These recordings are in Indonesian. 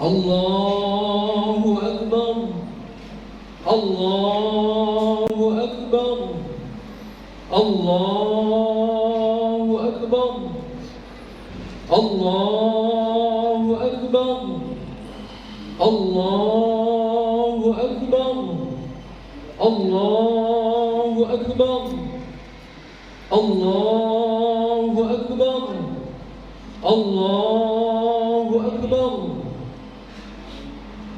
الله أكبر الله أكبر الله أكبر الله أكبر الله أكبر الله أكبر الله أكبر الله أكبر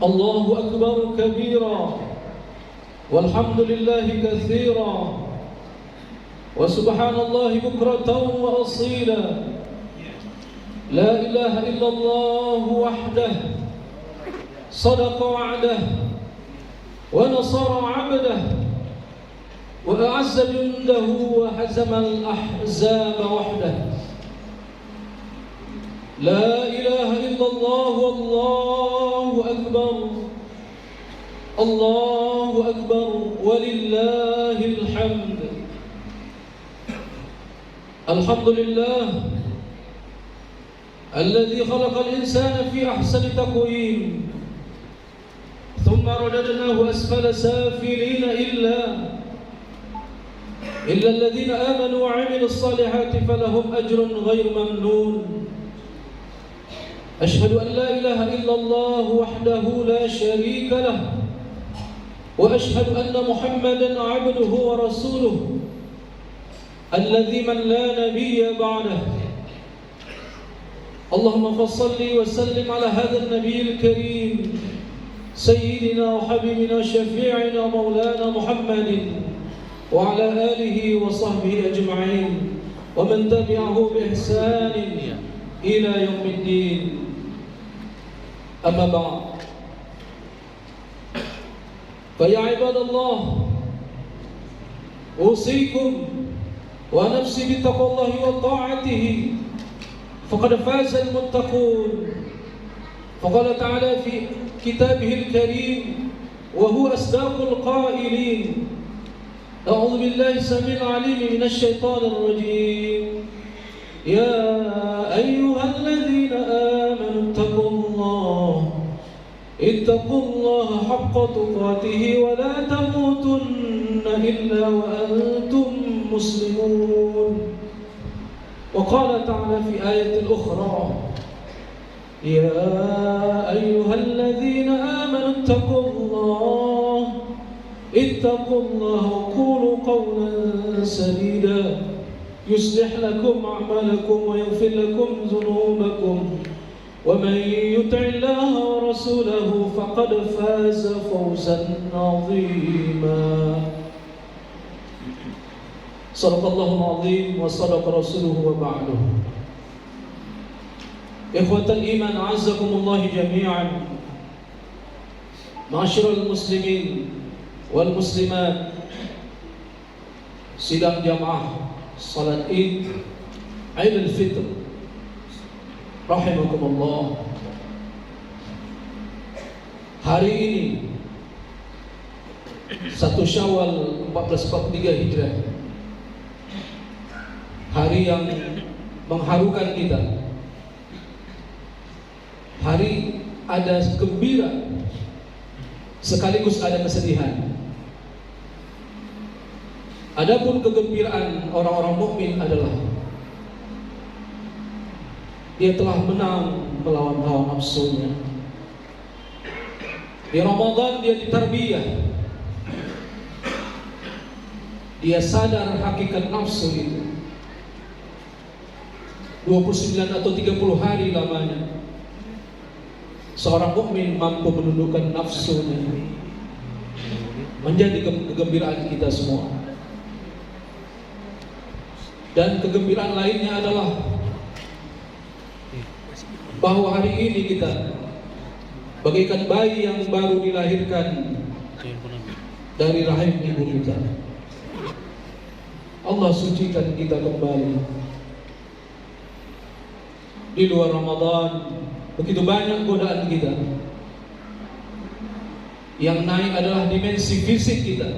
الله أكبر كبيرا والحمد لله كثيرا وسبحان الله بكرة وأصيلا لا إله إلا الله وحده صدق وعده ونصر عبده وأعز جنده وهزم الأحزاب وحده لا إله إلا الله والله أكبر الله أكبر ولله الحمد الحمد لله الذي خلق الإنسان في أحسن تقويم ثم رددناه أسفل سافلين إلا الذين آمنوا وعملوا الصالحات فلهم أجر غير ممنون أشهد أن لا إله إلا الله وحده لا شريك له وأشهد أن محمدا عبده ورسوله الذي من لا نبي بعده اللهم فصل وسلم على هذا النبي الكريم سيدنا وحبيبنا وشفيعنا مولانا محمد وعلى آله وصحبه أجمعين ومن تبعه بإحسان إلى يوم الدين أما بعد فيا عباد الله أوصيكم ونفسي بتقوى الله وطاعته فقد فاز المتقون فقال تعالى في كتابه الكريم وهو أصدق القائلين أعوذ بالله السميع العليم من الشيطان الرجيم يا أيها الذين آمنوا اتقوا الله حق تقاته ولا تموتن إلا وأنتم مسلمون وقال تعالى في آية أخرى يا أيها الذين آمنوا اتقوا الله وقولوا قولا سديدا يصلح لكم أعمالكم ويغفر لكم ذنوبكم ومن يطع الله ورسوله فقد فاز فوزا عظيما صدق الله العظيم وصدق رسوله وبعده إخوة الإيمان أعزكم الله جميعا معاشر المسلمين والmuslimat sidang jamaah salat Id Aidil Fitr rahimakumullah. Hari ini 1 Syawal 1443 Hijrah, hari yang mengharukan kita, hari ada gembira sekaligus ada kesedihan. Adapun kegembiraan orang-orang mukmin adalah dia telah menang melawan hawa nafsunya. Di Ramadan dia ditarbiyah, dia sadar hakikat nafsu itu. 29 atau 30 hari lamanya seorang mukmin mampu menundukkan nafsunya, menjadi kegembiraan kita semua. Dan kegembiraan lainnya adalah bahwa hari ini kita bagaikan bayi yang baru dilahirkan dari rahim ibu kita. Allah sucikan kita kembali. Di luar Ramadan begitu banyak godaan kita. Yang naik adalah dimensi fisik kita,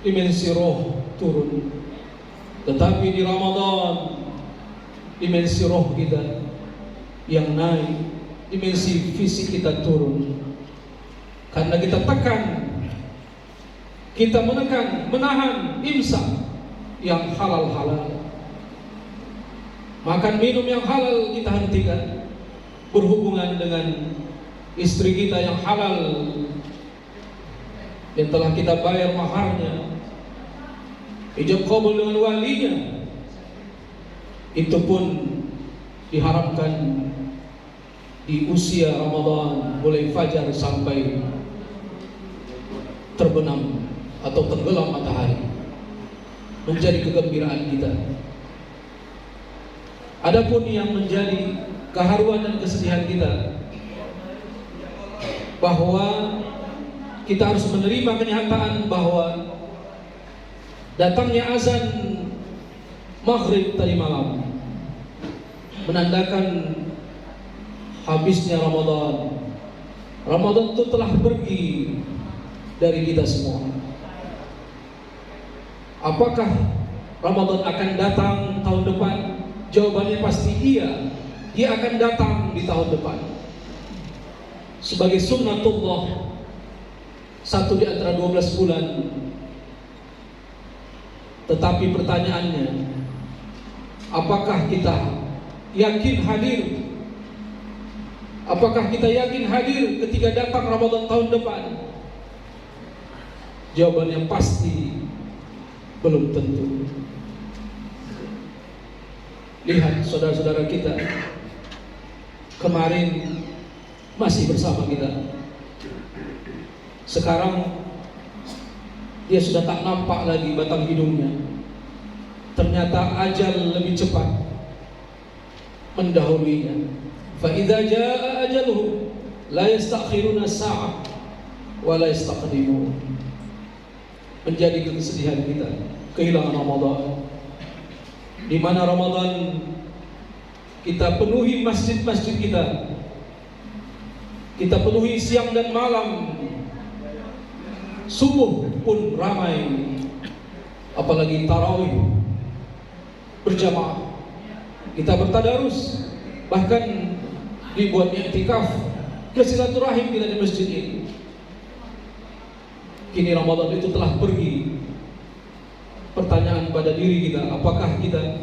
dimensi roh turun. Tetapi di Ramadan dimensi roh kita yang naik, dimensi fisik kita turun, karena kita tekan, kita menahan imsak yang halal-halal. Makan minum yang halal kita hentikan, berhubungan dengan istri kita yang halal yang telah kita bayar maharnya, ijab qabul dengan walinya, itu pun diharamkan di usia Ramadan, mulai fajar sampai terbenam atau tenggelam matahari, menjadi kegembiraan kita. Adapun yang menjadi keharuan dan kesedihan kita, bahwa kita harus menerima kenyataan bahwa datangnya azan maghrib tadi malam menandakan habisnya Ramadan. Ramadan itu telah pergi dari kita semua. Apakah Ramadan akan datang tahun depan? Jawabannya pasti iya. Dia akan datang di tahun depan sebagai sunnatullah, satu di antara 12 bulan. Tetapi pertanyaannya, apakah kita yakin hadir? Apakah kita yakin hadir ketika datang Ramadan tahun depan? Jawabannya pasti belum tentu. Lihat saudara-saudara kita kemarin masih bersama kita, sekarang dia sudah tak nampak lagi batang hidungnya. Ternyata ajal lebih cepat mendahulunya. Fa idza jaa ajaluhum la yastakhiruna sa'ah wa la yastaqdimun. Menjadi kesedihan kita kehilangan Ramadan, di mana Ramadan kita penuhi masjid-masjid kita penuhi siang dan malam, subuh pun ramai, apalagi tarawih berjamaah, kita bertadarus, bahkan dibuat i'tikaf, bersilaturahim kita di masjid ini. Kini Ramadan itu telah pergi. Pertanyaan pada diri kita, apakah kita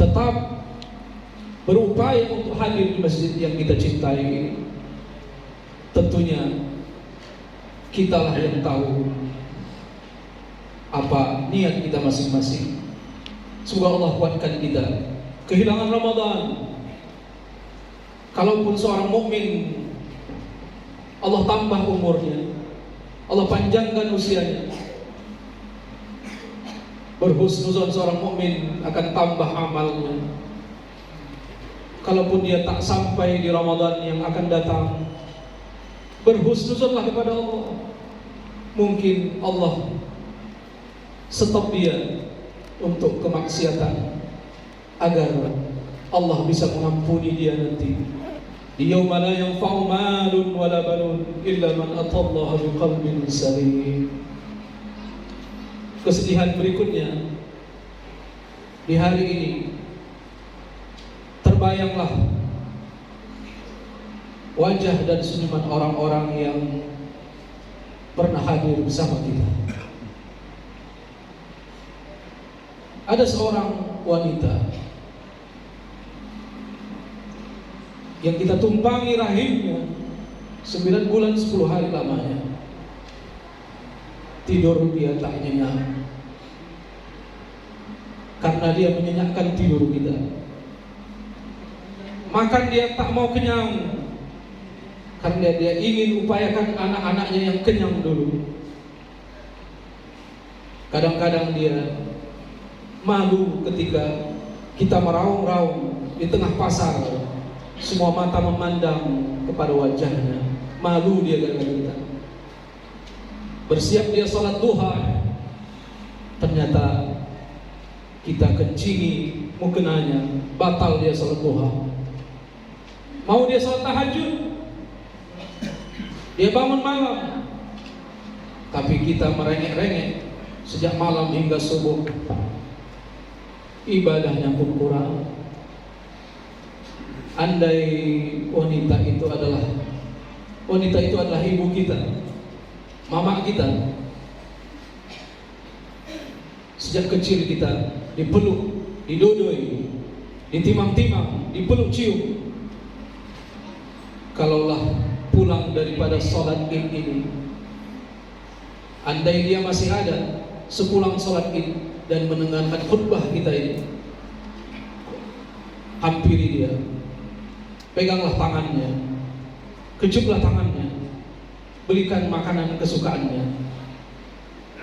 tetap berupaya untuk hadir di masjid yang kita cintai ini? Tentunya kitalah yang tahu apa niat kita masing-masing. Semoga Allah kuatkan kita. Kehilangan Ramadan, kalaupun seorang mukmin Allah tambah umurnya, Allah panjangkan usianya, berhusnuzon seorang mukmin akan tambah amalnya. Kalaupun dia tak sampai di Ramadan yang akan datang, berhusnuzonlah kepada Allah. Mungkin Allah stop dia untuk kemaksiatan, agar Allah bisa mengampuni dia nanti di yauma la yanfa'u malun wala banun illa man atallaha biqalbin salim. Kesedihan berikutnya, di hari ini terbayanglah wajah dan senyuman orang-orang yang pernah hadir bersama kita. Ada seorang wanita yang kita tumpangi rahimnya 9 bulan 10 hari lamanya. Tidur dia tak nyenyak, karena dia menyenyakkan tidur kita. Makan dia tak mau kenyang, karena dia ingin upayakan anak-anaknya yang kenyang dulu. Kadang-kadang dia malu ketika kita meraung-raung di tengah pasar, semua mata memandang kepada wajahnya. Malu dia gara-gara kita. Bersiap dia salat duha, ternyata kita kencingi mukenanya, batal dia salat duha. Mau dia salat tahajud, dia bangun malam, tapi kita merengek-rengek sejak malam hingga subuh. Ibadahnya pun kurang. andai wanita itu adalah ibu kita, mama kita. Sejak kecil kita dipeluk, didodoi, ditimang-timang, dipeluk cium. Kalaulah pulang daripada sholat Id ini, andai dia masih ada sepulang sholat Id dan mendengarkan khutbah kita ini, hampiri dia, peganglah tangannya, kejuplah tangannya, belikan makanan kesukaannya,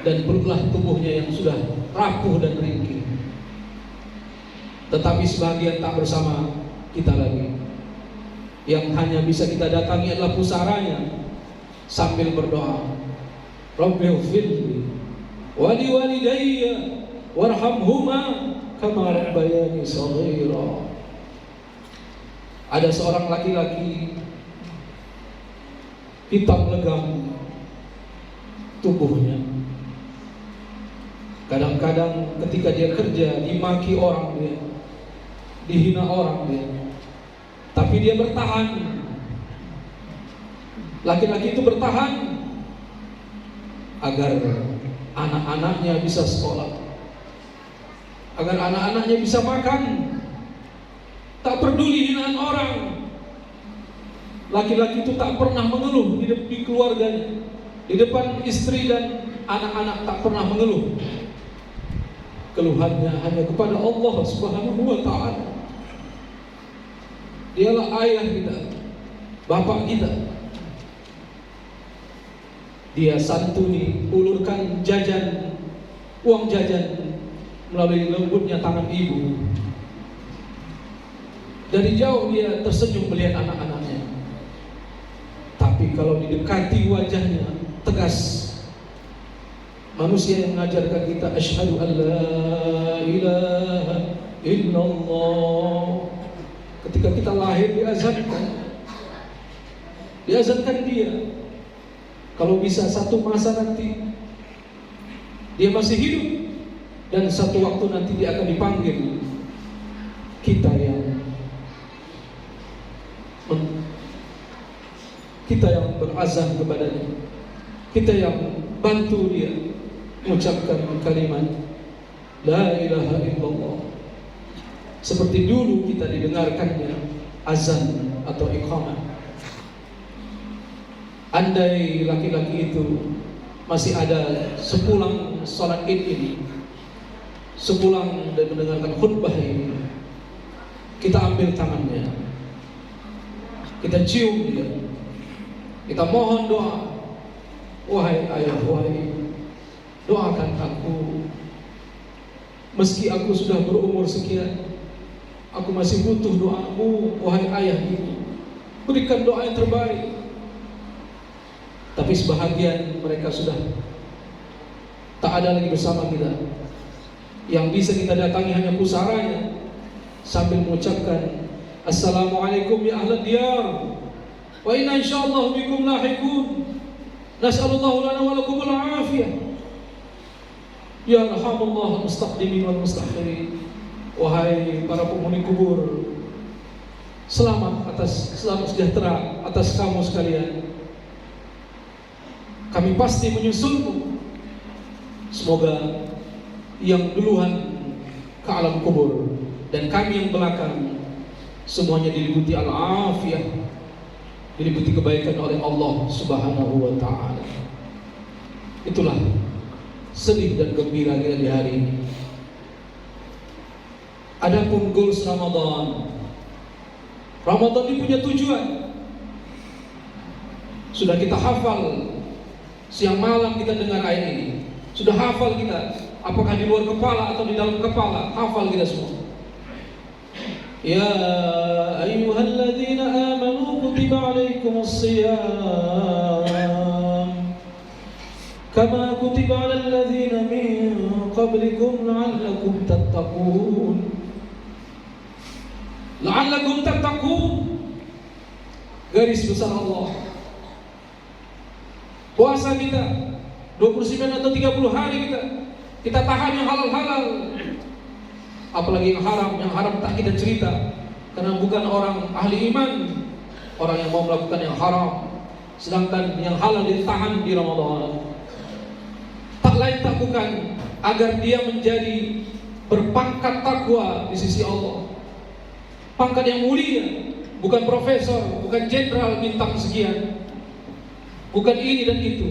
dan peluklah tubuhnya yang sudah rapuh dan ringkih. Tetapi sebagian tak bersama kita lagi. Yang hanya bisa kita datangi adalah pusaranya sambil berdoa, Rabbighfirli wa liwalidayya warhamhuma kama rabbayani shaghira. Ada seorang laki-laki hitam legam tubuhnya. Kadang-kadang ketika dia kerja dimaki orang dia, dihina orang dia, tapi dia bertahan. Laki-laki itu bertahan agar anak-anaknya bisa sekolah, agar anak-anaknya bisa makan. Tak peduli hinaan orang. Laki-laki itu tak pernah mengeluh di keluarganya, di depan istri dan anak-anak tak pernah mengeluh. Keluhannya hanya kepada Allah Subhanahu wa ta'ala. Dialah ayah kita, bapak kita. Dia santuni, ulurkan jajan, uang jajan melalui lembutnya tangan ibu. Dari jauh dia tersenyum melihat anak-anaknya. Tapi kalau didekati wajahnya tegas. Manusia yang mengajarkan kita asyhadu an la ilaha illallah. Ketika kita lahir diazankan dia. Kalau bisa satu masa nanti dia masih hidup, dan satu waktu nanti dia akan dipanggil. Kita yang berazan kepadanya, kita yang bantu dia mengucapkan kalimat la ilaha illallah, seperti dulu kita didengarkannya azan atau iqamah. Andai laki-laki itu masih ada sepulang sholat Id ini, sepulang dan mendengarkan khutbah ini, kita ambil tangannya, kita cium dia, kita mohon doa. Wahai ayah, wahai ibu, doakan aku. Meski aku sudah berumur sekian, aku masih butuh doamu. Wahai ayah, ibu, berikan doa yang terbaik. Tapi sebahagian mereka sudah tak ada lagi bersama kita. Yang bisa kita datangi hanya pusaranya sambil mengucapkan Assalamualaikum ya ahlad diyar, wa inna insyaallah bikum lahiqun, nas'alullahu lana wa lakumul afiyah. Ya rahamullah mustaqdimin wal mustakhirin. Wahai para penghuni kubur, selamat sejahtera atas kamu sekalian. Kami pasti menyusulmu. Semoga yang duluan ke alam kubur dan kami yang belakang semuanya diliputi al-afiyah, diliputi kebaikan oleh Allah Subhanahu wa ta'ala. Itulah sedih dan gembira kita di hari ini. Adapun goals Ramadan ini punya tujuan. Sudah kita hafal, siang malam kita dengar ayat ini. Sudah hafal kita, apakah di luar kepala atau di dalam kepala, hafal kita semua. Ya ayyuhalladzina amanu kutiba alaikumus shiyam kama kutiba alal ladzina min qablikum la'allakum tattaqun. La'allakum tattaqun. Garis besar Allah. Puasa kita 29 atau 30 hari kita tahan yang halal-halal. Apalagi yang haram tak kita cerita. Karena bukan orang ahli iman, orang yang mau melakukan yang haram, sedangkan yang halal ditahan di Ramadan. Tak lain tak bukan agar dia menjadi berpangkat takwa di sisi Allah. Pangkat yang mulia, bukan profesor, bukan jenderal bintang sekian, bukan ini dan itu,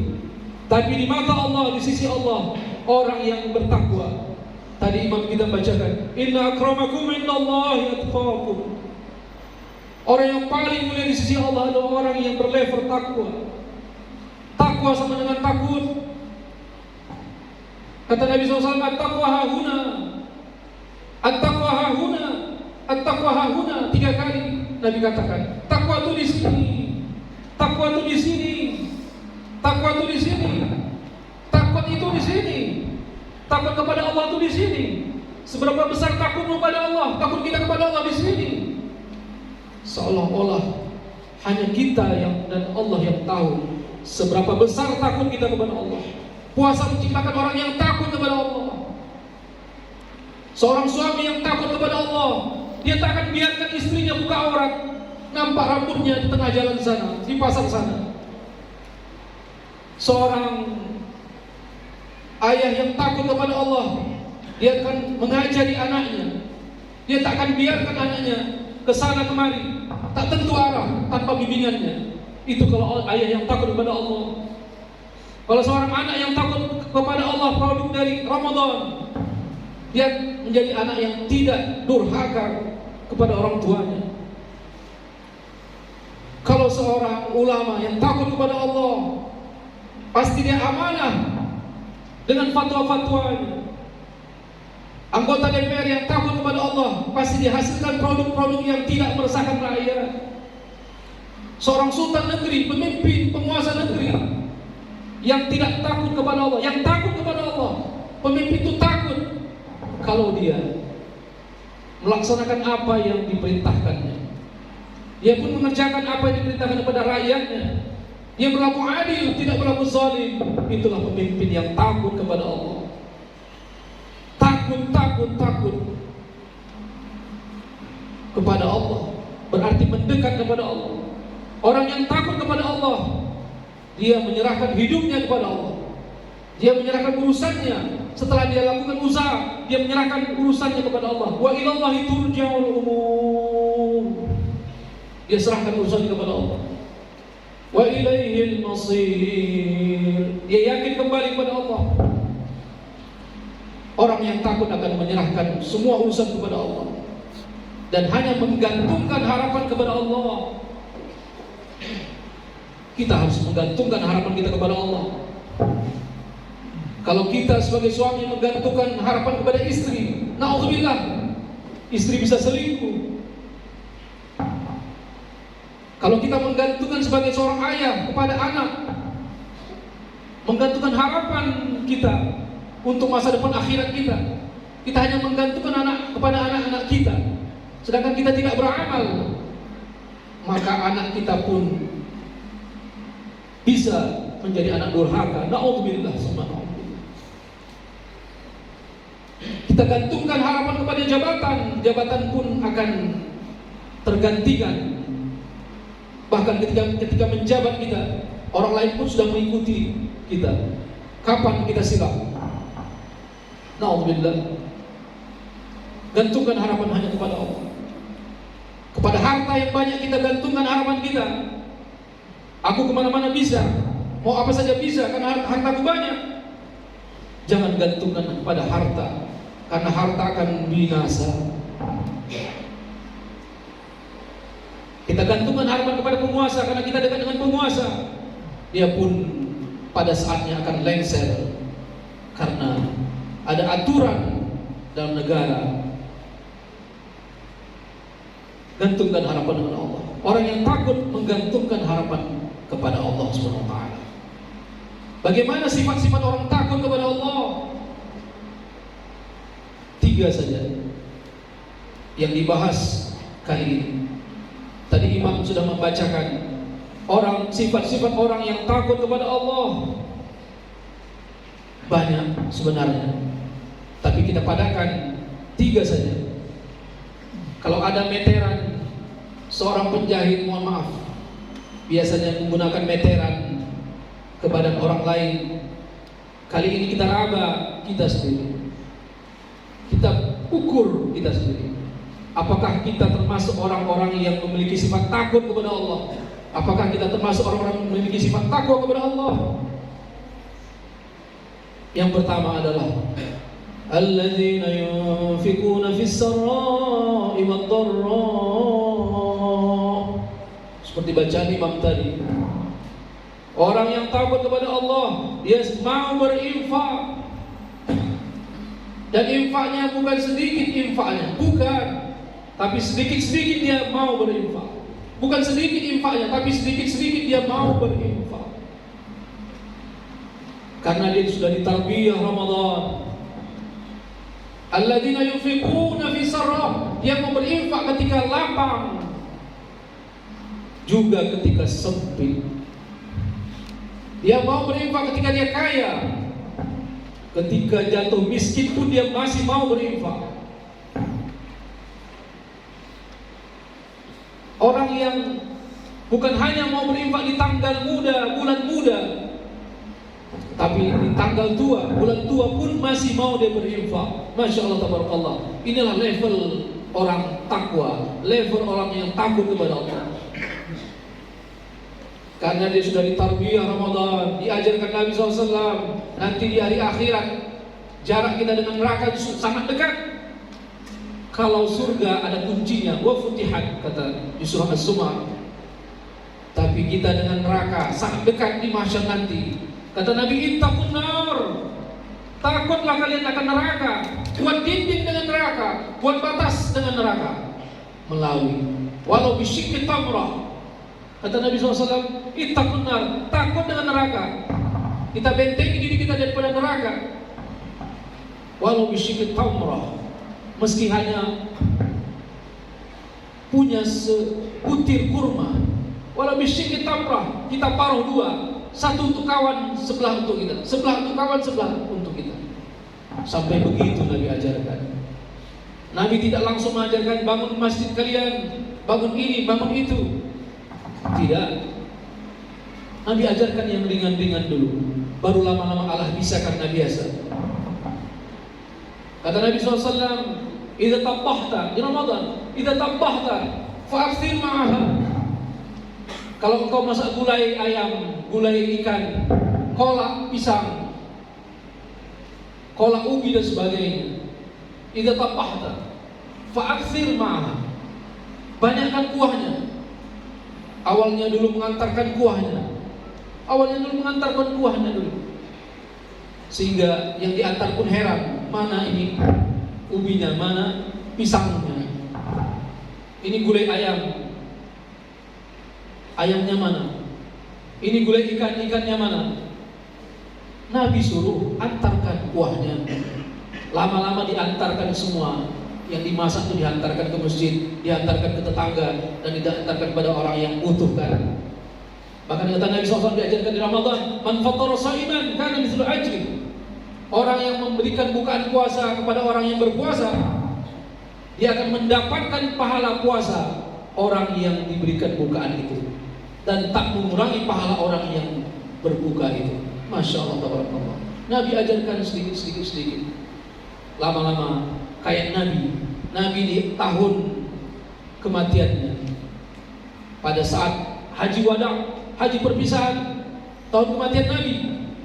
tapi di mata Allah, di sisi Allah, orang yang bertakwa. Tadi imam kita bacakan, inna akramakum indallahi atqakum. Orang yang paling mulia di sisi Allah adalah orang yang berlevel takwa. Takwa sama dengan takut. Kata Nabi SAW, at-taqwa hahuna, at-taqwa hahuna, at-taqwa hahuna. 3 kali Nabi katakan, takwa itu di sini, takwa itu di sini, takwa itu di sini, takut itu di sini, takut kepada Allah itu di sini. Seberapa besar takutmu kepada Allah, takut kita kepada Allah di sini. Seolah-olah hanya kita dan Allah yang tahu seberapa besar takut kita kepada Allah. Puasa menciptakan orang yang takut kepada Allah. Seorang suami yang takut kepada Allah, dia tak akan biarkan istrinya buka aurat, nampak rambutnya di tengah jalan sana, di pasar sana. Seorang ayah yang takut kepada Allah, dia akan mengajari anaknya. Dia tak akan biarkan anaknya ke sana kemari, tak tentu arah tanpa bimbingannya. Itu kalau ayah yang takut kepada Allah. Kalau seorang anak yang takut kepada Allah, produk dari Ramadan, dia menjadi anak yang tidak durhaka kepada orang tuanya. Kalau seorang ulama yang takut kepada Allah, pasti dia amanah dengan fatwa-fatwanya. Anggota DPR yang takut kepada Allah, pasti dihasilkan produk-produk yang tidak meresahkan rakyat. Seorang sultan negeri, pemimpin, penguasa negeri yang tidak takut kepada Allah, yang takut kepada Allah, pemimpin itu takut kalau dia melaksanakan apa yang diperintahkannya. Dia pun mengerjakan apa yang diperintahkan kepada rakyatnya. Dia berlaku adil, tidak berlaku zalim. Itulah pemimpin yang takut kepada Allah. Takut kepada Allah berarti mendekat kepada Allah. Orang yang takut kepada Allah, dia menyerahkan hidupnya kepada Allah. Dia menyerahkan urusannya. Setelah dia lakukan usaha, dia menyerahkan urusannya kepada Allah. Wa ilallahi turja'ul umur. Dia serahkan urusannya kepada Allah. Wa ilaihil masir. Dia yakin kembali kepada Allah. Orang yang takut akan menyerahkan semua urusan kepada Allah dan hanya menggantungkan harapan kepada Allah. Kita harus menggantungkan harapan kita kepada Allah. Kalau kita sebagai suami menggantungkan harapan kepada istri, na'udzubillah, istri bisa selingkuh. Kalau kita menggantungkan sebagai seorang ayah kepada anak, menggantungkan harapan kita untuk masa depan akhirat kita, kita hanya menggantungkan anak kepada anak-anak kita, sedangkan kita tidak beramal, maka anak kita pun bisa menjadi anak durhaka. Na'udzubillah, subhanallah. Kita gantungkan harapan kepada jabatan, jabatan pun akan tergantikan. Bahkan ketika menjabat kita, orang lain pun sudah mengikuti kita. Kapan kita silap? Na'udzubillah. Gantungkan harapan hanya kepada Allah. Kepada harta yang banyak kita gantungkan harapan kita. Aku kemana-mana bisa, mau apa saja bisa karena hartaku banyak. Jangan gantungkan kepada harta, karena harta akan binasa. Kita gantungkan harapan kepada penguasa, karena kita dekat dengan penguasa. Dia pun pada saatnya akan lengser, karena ada aturan dalam negara. Gantungkan harapan kepada Allah. Orang yang takut menggantungkan harapan kepada Allah Subhanahu wa taala. Bagaimana sifat-sifat orang takut kepada Allah? 3 saja yang dibahas kali ini. Tadi imam sudah membacakan sifat-sifat orang yang takut kepada Allah. Banyak sebenarnya, tapi kita padakan 3 saja. Kalau ada meteran Seorang penjahit, mohon maaf, biasanya menggunakan meteran ke badan orang lain. Kali ini kita raba kita sendiri, kita ukur kita sendiri. Apakah kita termasuk orang-orang yang memiliki sifat takut kepada Allah? Apakah kita termasuk orang-orang yang memiliki sifat takwa kepada Allah? Yang pertama adalah alladzina yunfikuna fis sarra'i wad dharra, seperti bacaan Imam tadi. Orang yang takut kepada Allah, dia mau berinfak. Dan infaknya bukan sedikit infaknya, bukan. Tapi sedikit-sedikit dia mau berinfak. Bukan sedikit infaknya, tapi sedikit-sedikit dia mau berinfak. Karena dia sudah ditarbiyah Ramadan. Alladzina yunfikuna fi sarra, dia mau berinfak ketika lapang, juga ketika sempit. Dia mau berinfak ketika dia kaya, ketika jatuh miskin pun dia masih mau berinfak. Orang yang bukan hanya mau berinfak di tanggal muda, bulan muda, tapi di tanggal tua, bulan tua pun masih mau dia berinfak. Masya Allah, tabarakallah. Inilah level orang takwa, level orang yang takut kepada Allah. Karena dia sudah ditarbiyah Ramadan, diajarkan Nabi SAW. Nanti di hari akhirat jarak kita dengan neraka sangat dekat. Kalau surga ada kuncinya, wa futihat, kata di surah As-Zumar. Tapi kita dengan neraka sangat dekat di mahsyar nanti. Kata Nabi, ittaqun nar, takutlah kalian akan neraka. Buat dinding dengan neraka, buat batas dengan neraka, melalui walau bisyikki tamrah. Kata Nabi SAW, ittaqun nar, takut dengan neraka. Kita bentengi diri kita daripada neraka, walau bisyikki tamrah, meski hanya punya sebutir kurma. Walau bisyikki tamrah, kita paruh dua, satu untuk kawan, sebelah untuk kita, sebelah untuk kawan, sebelah untuk kita. Sampai begitu Nabi ajarkan. Nabi tidak langsung mengajarkan bangun masjid kalian, bangun ini, bangun itu. Tidak. Nabi ajarkan yang ringan-ringan dulu, baru lama-lama Allah bisa karena biasa. Kata Nabi SAW, idza tabbahta di Ramadan, idza tabbahta fa'akthir ma'aha. Kalau engkau masak gulai ayam, gulai ikan, kolak pisang, kolak ubi dan sebagainya, idza tabbahta fa'akthir ma'aha, banyakkan kuahnya. Awalnya dulu mengantarkan kuahnya, dulu, sehingga yang diantar pun heran, mana ini ubinya, mana pisangnya, ini gulai ayam, ayamnya mana, ini gulai ikan, ikannya mana. Nabi suruh antarkan kuahnya. Lama-lama diantarkan semua. Yang dimasak itu dihantarkan ke masjid, dihantarkan ke tetangga, dan dihantarkan kepada orang yang butuhkan. Bahkan kata Nabi SAW diajarkan di Ramadan, man fattara sha'iman kana mithlu ajri. Orang yang memberikan bukaan puasa kepada orang yang berpuasa, dia akan mendapatkan pahala puasa orang yang diberikan bukaan itu, dan tak mengurangi pahala orang yang berbuka itu. Masya Allah, tabarakallah. Nabi ajarkan sedikit. Lama-lama kayak Nabi di tahun kematiannya, pada saat haji wada, haji perpisahan, tahun kematian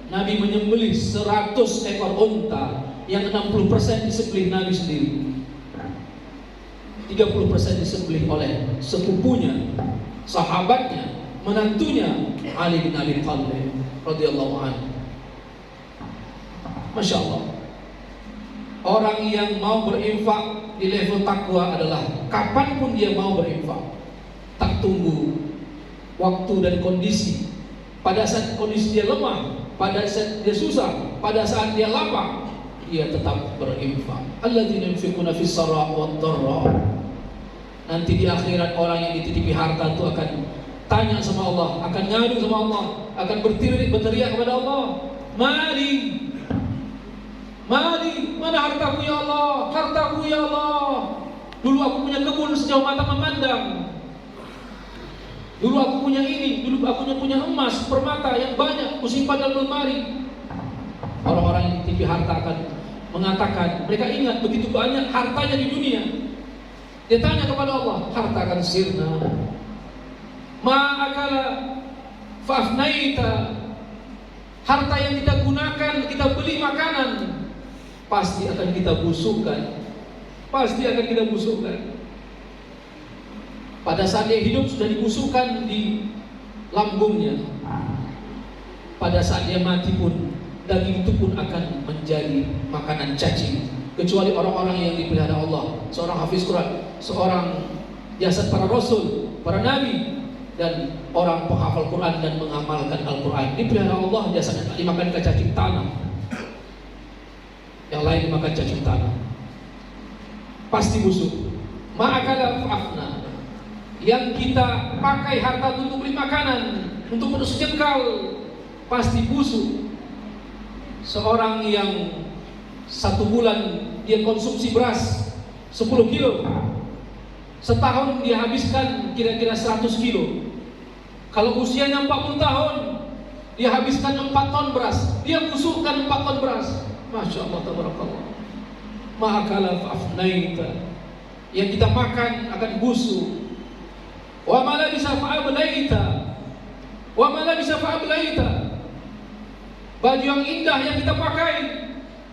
Nabi menyembelih 100 ekor unta, yang 60% disembelih Nabi sendiri, 30% disembelih oleh sepupunya, sahabatnya, menantunya Ali bin Abi Thalib radhiyallahu anhu. Masya Allah. Orang yang mau berinfak di level takwa adalah kapanpun dia mau berinfak, tak tunggu waktu dan kondisi. Pada saat kondisi dia lemah, pada saat dia susah, pada saat dia lapang, dia tetap berinfak. Alladzina yunfikuna fis sarra wad dharra. Nanti di akhirat orang yang dititipi harta itu akan tanya sama Allah, akan ngadu sama Allah, akan berteriak kepada Allah, Mali, mana hartaku ya Allah, hartaku ya Allah. Dulu aku punya kebun sejauh mata memandang, Dulu aku punya ini, dulu aku punya emas, permata yang banyak, kusimpan dalam lemari. Orang-orang yang tinggi harta akan mengatakan, mereka ingat begitu banyak hartanya di dunia. Dia tanya kepada Allah, harta akan sirna. Ma'akala fa'afnaita. Harta yang kita gunakan, kita beli makanan, pasti akan kita busukkan. Pasti akan kita busukkan. Pada saat dia hidup sudah dibusukkan di lambungnya. Pada saat dia mati pun, daging itu pun akan menjadi makanan cacing. Kecuali orang-orang yang dipelihara Allah, seorang hafiz Quran, seorang jasad para rasul, para nabi, dan orang penghafal Quran dan mengamalkan Al-Quran. Dipelihara Allah, jasadnya dimakan ke cacing tanah. Yang lain dimakan cacing tanah. Pasti busuk. Ma'akala fa'afna. Yang kita pakai harta untuk beli makanan, untuk perut sejengkal, pasti busuk. Seorang yang 1 bulan dia konsumsi beras 10 kilo, setahun dia habiskan kira-kira 100 kilo. Kalau usianya 40 tahun, dia habiskan 4 ton beras, dia busukkan 4 ton beras. Masya Allah, tabarakallah. Ma'akala fa'afnaita. Yang kita makan akan busuk. Wa ma labisa fa'ablaita. Wa ma labisa fa'ablaita. Baju yang indah yang kita pakai,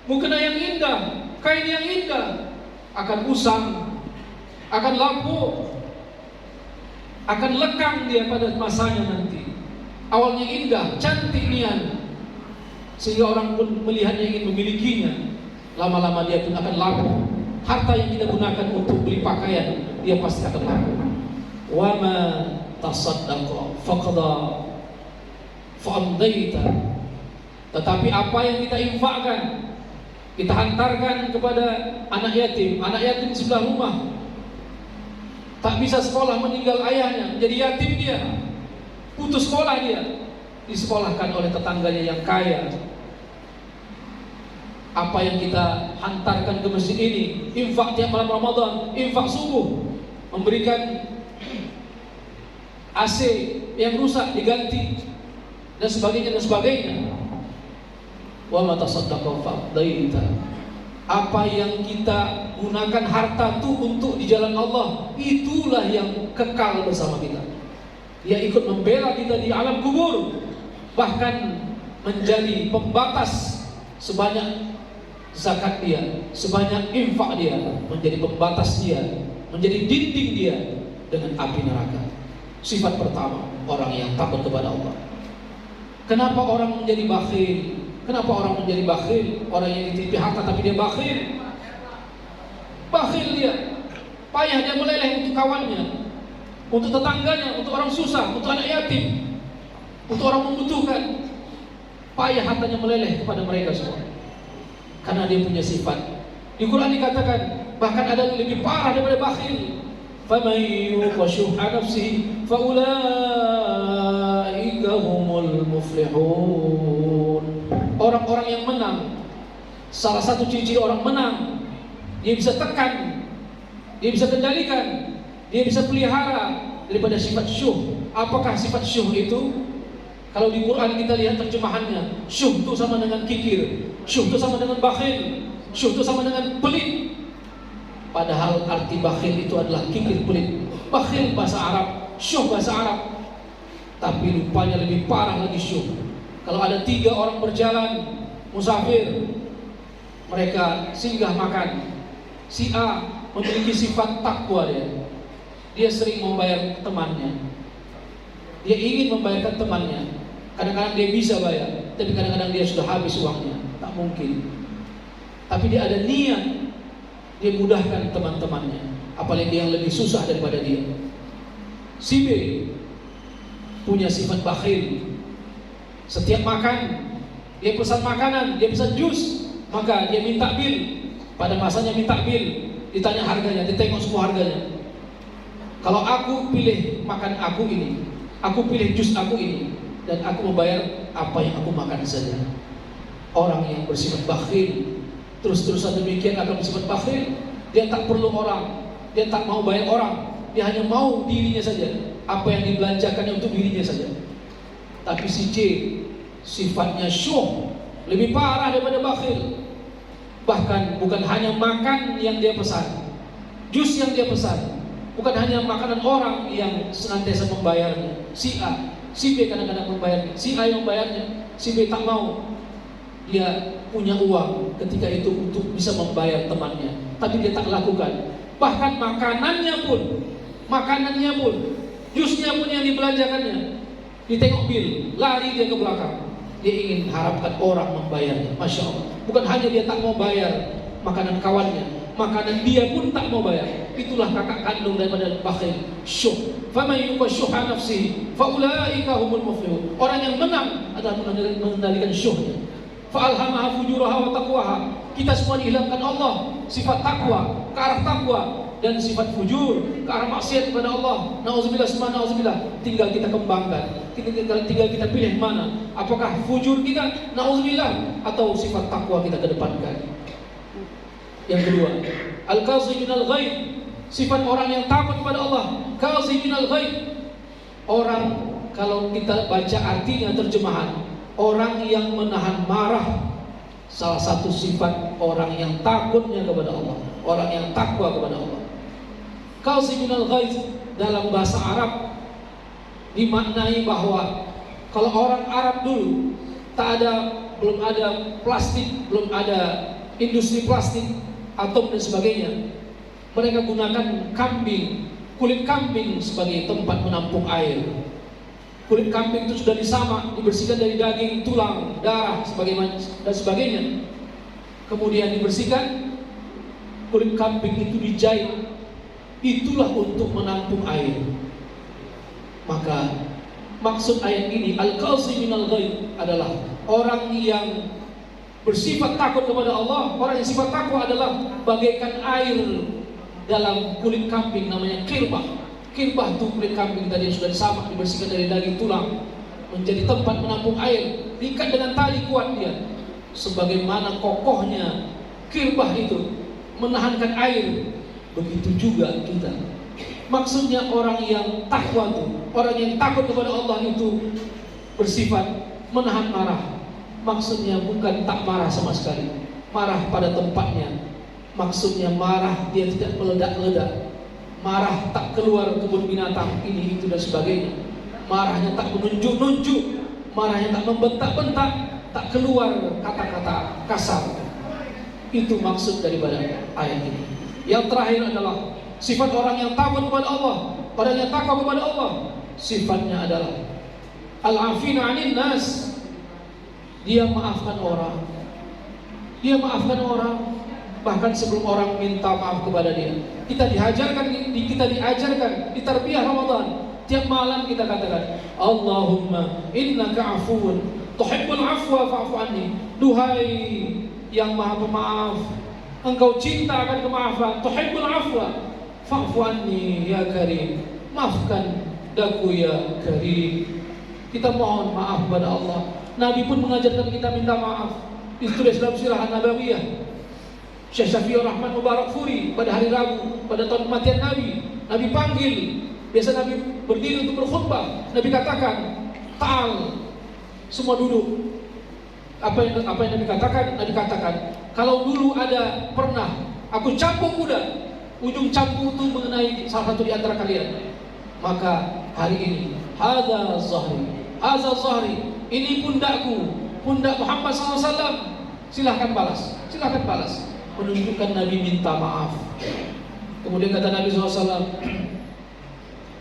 mukena yang indah, kain yang indah, akan usang, akan lapuk, akan lekang dia pada masanya nanti. Awalnya indah, cantik nian, sehingga orang pun melihatnya ingin memilikinya. Lama-lama dia pun akan lapuk. Harta yang kita gunakan untuk beli pakaian, dia pasti akan lapuk. Wa ma tasaddaqa faqada fa'amdaita. Tetapi apa yang kita infakkan, kita hantarkan kepada anak yatim di sebelah rumah, tak bisa sekolah, meninggal ayahnya, jadi yatim dia, putus sekolah dia, disekolahkan oleh tetangganya yang kaya. Apa yang kita hantarkan ke masjid ini, infak tiap malam Ramadan, infak subuh, memberikan AC yang rusak diganti, dan sebagainya dan sebagainya. Wa ma tasaddaqa fa'daita. Apa yang kita gunakan harta itu untuk di jalan Allah, itulah yang kekal bersama kita. Dia ikut membela kita di alam kubur, bahkan menjadi pembatas sebanyak zakat dia, sebanyak infak dia, menjadi pembatas dia, menjadi dinding dia dengan api neraka. Sifat pertama, orang yang takut kepada Allah. Kenapa orang menjadi bakhil? Kenapa orang menjadi bakhil? Orang yang ditipu harta tapi dia bakhil. Bakhil dia, payah dia meleleh untuk kawannya, untuk tetangganya, untuk orang susah, untuk anak yatim, untuk orang membutuhkan. Payah hartanya meleleh kepada mereka semua, karena dia punya sifat. Di Quran dikatakan bahkan ada yang lebih parah daripada bakhil. فَمَنْ يُوقَ شُحَّ نَفْسِهِ فَأُولَٰئِكَ هُمُ الْمُفْلِحُونَ. Orang-orang yang menang, salah satu ciri orang menang, dia bisa tekan, dia bisa kendalikan, dia bisa pelihara daripada sifat syuh. Apakah sifat syuh itu? Kalau di Quran kita lihat terjemahannya, syuh itu sama dengan kikir, syuh itu sama dengan bakhil, syuh itu sama dengan pelit. Padahal arti bakhil itu adalah kikir, pelit. Bakhil bahasa Arab, syuh bahasa Arab. Tapi rupanya lebih parah lagi syuh. Kalau ada 3 orang berjalan musafir, mereka singgah makan. Si A memiliki sifat takwa dia. Dia sering membayar temannya. Dia ingin membayarkan temannya. Kadang-kadang dia bisa bayar, tapi kadang-kadang dia sudah habis uangnya. Tak mungkin. Tapi dia ada niat, dia mudahkan teman-temannya, apalagi yang lebih susah daripada dia. Si B punya sifat bakhil. Setiap makan, dia pesan makanan, dia pesan jus, maka dia minta bil. Pada masanya minta bil, ditanya harganya, ditengok semua harganya. Kalau aku pilih makan aku ini, aku pilih jus aku ini, dan aku membayar apa yang aku makan saja. Orang yang bersifat bakhil, terus-terusan demikian akan bersifat bakhil. Dia tak perlu orang, dia tak mau bayar orang, dia hanya mau dirinya saja. apa yang dibelanjakannya untuk dirinya saja. Tapi si C sifatnya syuh, lebih parah daripada bakhil. Bahkan bukan hanya makan yang dia pesan, jus yang dia pesan, bukan hanya makanan orang yang senantiasa membayarnya. Si A, si B kadang-kadang membayarnya, si A yang membayarnya, si B tak mau. Dia punya uang ketika itu untuk bisa membayar temannya, tapi dia tak lakukan. Bahkan makanannya pun, jusnya pun yang dibelanjakannya, ditengok bil, lari dia ke belakang. Dia ingin harapkan orang membayarnya. Masya Allah. Bukan hanya dia tak mau bayar makanan kawannya, makanan dia pun tak mau bayar. Itulah kakak kandung daripada bakhil, syuh. Faman yuqashuha nafsihi faulaika humul muflihun. Orang yang menang adalah mengendalikan syuhnya. Fa'alhamaha fujuraha wa taqwaha. Kita semua dihilangkan Allah sifat takwa ke arah takwa, dan sifat fujur ke arah maksiat kepada Allah. Nauzubillah summa nauzubillah. Tinggal kita kembangkan. Tinggal kita pilih mana. Apakah fujur kita, nauzubillah, atau sifat takwa kita kedepankan. Yang kedua, al-kaziminal ghaib. Sifat orang yang takut kepada Allah, kaziminal ghaib. Orang, kalau kita baca artinya terjemahan, orang yang menahan marah. Salah satu sifat orang yang takutnya kepada Allah, orang yang takwa kepada Allah. Kaziminal ghaib dalam bahasa Arab dimaknai bahwa kalau orang Arab dulu belum ada plastik, belum ada industri plastik, atom dan sebagainya, mereka gunakan kulit kambing sebagai tempat menampung air. Kulit kambing itu sudah disamak, dibersihkan dari daging, tulang, darah, dan sebagainya. Kemudian dibersihkan, kulit kambing itu dijahit. Itulah untuk menampung air. Maka maksud ayat ini, al-kaziminal ghaib, adalah orang yang bersifat takut kepada Allah. Orang yang sifat takwa adalah bagaikan air dalam kulit kambing, namanya kirbah. Kirbah itu kulit kambing tadi yang sudah disamak, dibersihkan dari daging, tulang, menjadi tempat menampung air. Diikat dengan tali kuat dia. Sebagaimana kokohnya kirbah itu menahankan air, begitu juga kita. Maksudnya orang yang takwa itu, orang yang takut kepada Allah itu bersifat menahan marah. Maksudnya bukan tak marah sama sekali, marah pada tempatnya. Maksudnya marah dia tidak meledak-ledak, marah tak keluar kebun binatang ini itu dan sebagainya. Marahnya tak menunjuk-nunjuk, marahnya tak membentak-bentak, tak keluar kata-kata kasar. Itu maksud daripada ayat ini. Yang terakhir adalah sifat orang yang takut kepada Allah. Orang yang takut kepada Allah, sifatnya adalah al-afina 'anil nas. Dia maafkan orang. Dia maafkan orang bahkan sebelum orang minta maaf kepada dia. Kita diajarkan di tarbiyah Ramadan. Tiap malam kita katakan, Allahumma innaka afuun tuhibbul afwa fa'fu anni. Duhai yang Maha Pemaaf, Engkau cinta akan kemaafan. Tuhibbul afwa fa'fu anni ya karim. Maafkan daku ya karim. Kita mohon maaf kepada Allah. Nabi pun mengajarkan kita minta maaf. Ditulis dalam Sirah An-Nabawiyah. Syekh Syafiur Rahman Mubarak Furi pada hari Rabu, pada tahun kematian Nabi panggil. Biasa Nabi berdiri untuk berkhutbah. Nabi katakan, ta'al, semua duduk. Apa yang Nabi katakan? Nabi katakan, kalau dulu ada pernah aku campur kuda, ujung campur itu mengenai salah satu di antara kalian, maka hari ini hadza zahri, ini pundakku, pundak Muhammad SAW. Silahkan balas. Menunjukkan Nabi minta maaf. Kemudian kata Nabi SAW,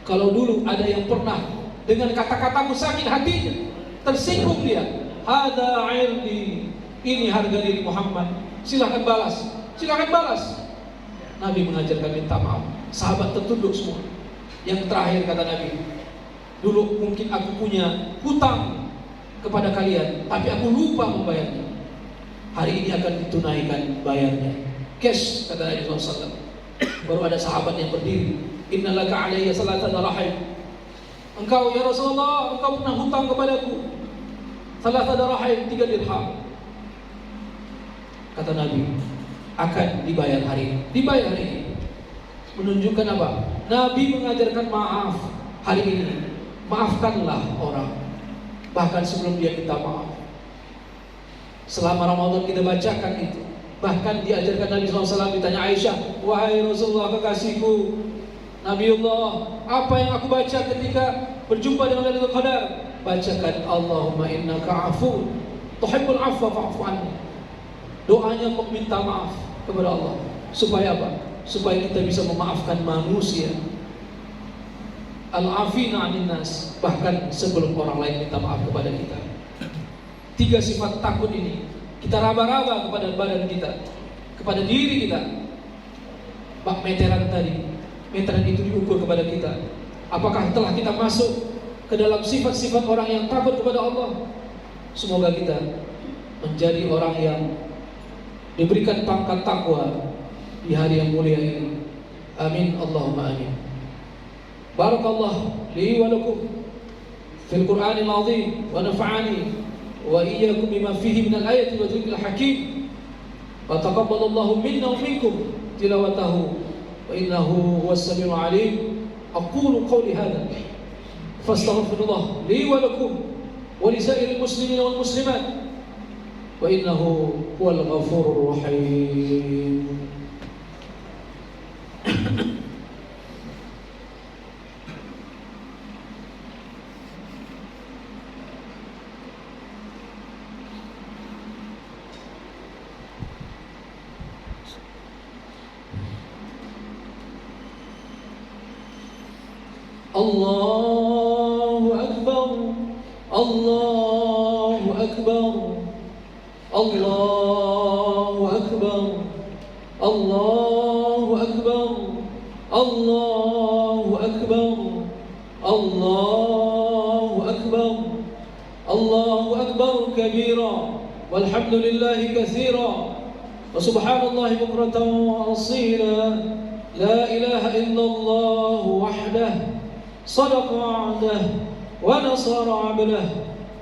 kalau dulu ada yang pernah dengan kata-katamu sakit hatinya, tersinggung dia, hadza irdi, ini harga diri Muhammad, silahkan balas. Nabi mengajarkan minta maaf. Sahabat tertunduk semua. Yang terakhir kata Nabi, dulu mungkin aku punya hutang kepada kalian, tapi aku lupa membayarnya. Hari ini akan ditunaikan bayarnya. Cash, kata Nabi SAW. Baru ada sahabat yang berdiri, innalaka alayya salatana rahim. Engkau ya Rasulullah, engkau pernah hutang kepadaku salatana rahim, 3 dirham. Kata Nabi, akan dibayar hari ini. Menunjukkan apa? Nabi mengajarkan maaf. hari ini, maafkanlah orang, bahkan sebelum dia minta maaf. Selama Ramadan kita bacakan itu. Bahkan diajarkan Nabi SAW, ditanya Aisyah, wahai Rasulullah kekasihku, Nabiullah, apa yang aku baca ketika berjumpa dengan Lailatul Qadar? Bacakan Allahumma innaka afu tuhibbul afwa fa'fu anni. Doanya meminta maaf kepada Allah. Supaya apa? Supaya kita bisa memaafkan manusia. Al-afina 'anil nas, bahkan sebelum orang lain minta maaf kepada kita. 3 sifat takut ini kita raba-raba kepada badan kita, kepada diri kita. Bak meteran tadi, meteran itu diukur kepada kita. Apakah telah kita masuk ke dalam sifat-sifat orang yang takut kepada Allah? Semoga kita menjadi orang yang diberikan pangkat takwa di hari yang mulia ini. Amin Allahumma amin. Barakallah li wa lakum fil Qur'anil azim wa nafa'ani wa iyyakum bima fihi min al-ayati wa dhikril hakim. Wa taqabbalallahu minna wa minkum tilawatahu wa innahu huwas samiul alim. Aqulu qawli hadha fastaghfirullah li wa lakum wa li sa'iril muslimin wal muslimat wa innahu huwal ghafurur rahim. Allahu Akbar, Allahu Akbar, Allahu Akbar, Allahu Akbar, Allahu Akbar, Allahu Akbar, Allahu Akbar kabira, walhamdulillahi katsira, wa subhanallahi bukratan wa asila, la ilaha illallah wahdah صدق وعده ونصر عبده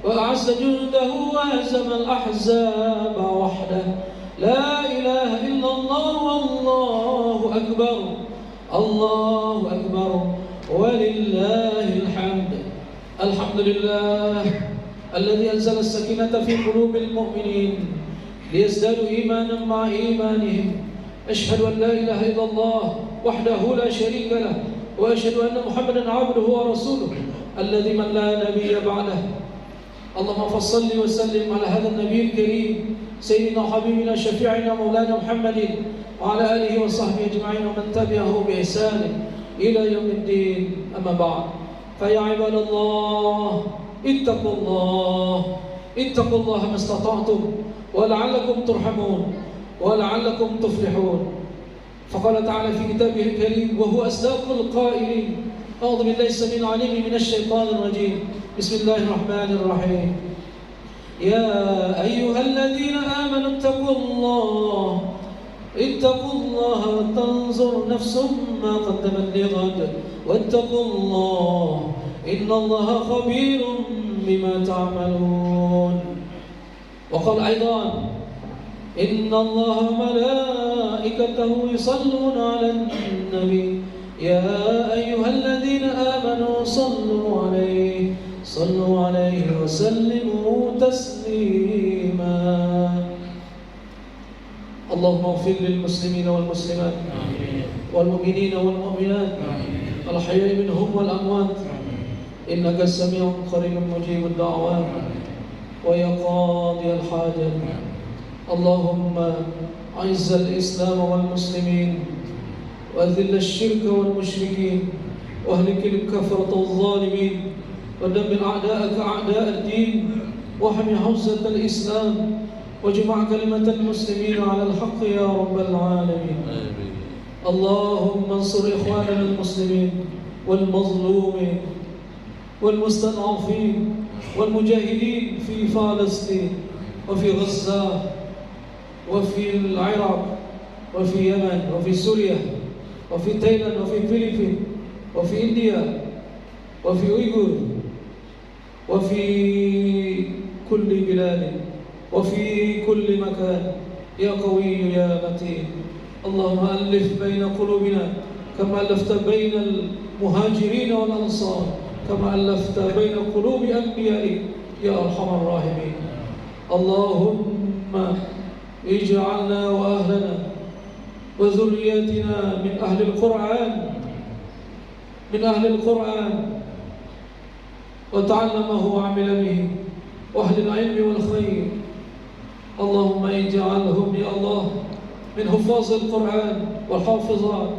وأعز جنده وهزم الأحزاب وحده لا إله إلا الله والله أكبر الله أكبر ولله الحمد. الحمد لله الذي أنزل السكينة في قلوب المؤمنين ليزدادوا إيمانا مع إيمانهم. أشهد أن لا إله إلا الله وحده لا شريك له وأشهد أن محمدا عبده ورسوله الذي من لا نبي بعده. اللهم فصل وسلم على هذا النبي الكريم سيدنا وحبيبنا شفيعنا مولانا محمد وعلى آله وصحبه أجمعين ومن تبعه بإحسان إلى يوم الدين. أما بعد، فيا عباد الله اتقوا الله، اتقوا الله ما استطعتم ولعلكم ترحمون ولعلكم تفلحون. فقال تعالى في كتابه الكريم وهو أصدق القائلين: أعوذ بالله السميع العليم من الشيطان الرجيم، بسم الله الرحمن الرحيم. يا أيها الذين آمنوا اتقوا الله وتنظر نفس ما قدمت لغد واتقوا الله إن الله خبير بما تعملون. وقال أيضا: إن الله وملائكته يصلون على النبي يا أيها الذين آمنوا صلوا عليه وسلموا تسليما. اللهم اغفر للمسلمين والمسلمات والمؤمنين والمؤمنات الأحياء منهم والأموات إنك السميع قريب مجيب الدعوات ويا قاضي الحاجات. اللهم أعز الإسلام والمسلمين وأذل الشرك والمشركين واهلك الكفرة الظالمين ودمر أعداءك أعداء الدين واحمي حوزة الإسلام واجمع كلمة المسلمين على الحق يا رب العالمين. اللهم انصر إخواننا المسلمين والمظلومين والمستضعفين والمجاهدين في فلسطين وفي غزة وفي العراق وفي يمن وفي سوريا وفي تايلاند وفي فلبين وفي إنديا وفي أويغور وفي كل بلاد وفي كل مكان يا قوي يا متين. اللهم ألف بين قلوبنا كما ألفت بين المهاجرين والأنصار كما ألفت بين قلوب أنبيائك يا أرحم الراحمين. اللهم اجعلنا وأهلنا وذرياتنا من أهل القرآن وتعلمه وعمل به وأهل العلم والخير. اللهم اجعلهم يا الله من حفاظ القرآن والحافظات،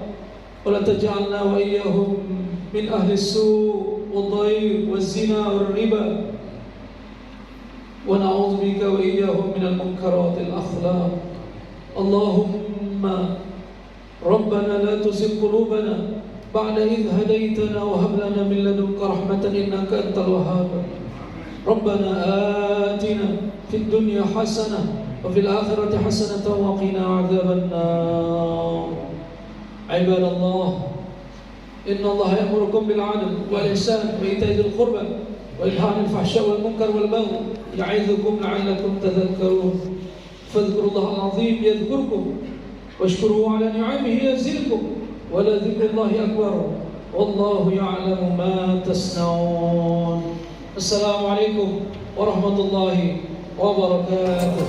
ولا تجعلنا وإياهم من أهل السوء والضيق والزنا والربا، ونعوذ بك وإياهم من المنكرات الأخلاق. اللهم ربنا لا تزغ قلوبنا بعد إذ هديتنا وهب لنا من لدنك رحمة إنك أنت الوهاب. ربنا آتنا في الدنيا حسنة وفي الآخرة حسنة وقنا عذاب النار. عباد الله، إن الله يأمركم بالعدل والإحسان وإيتاء ذي القربى وينهى عن الفحشاء والمنكر والبغي يعظكم لعلكم تذكرون. فاذكروا الله العظيم يذكركم واشكروه على نعمه يزدكم ولذكر الله أكبر والله يعلم ما تصنعون. السلام عليكم ورحمة الله وبركاته.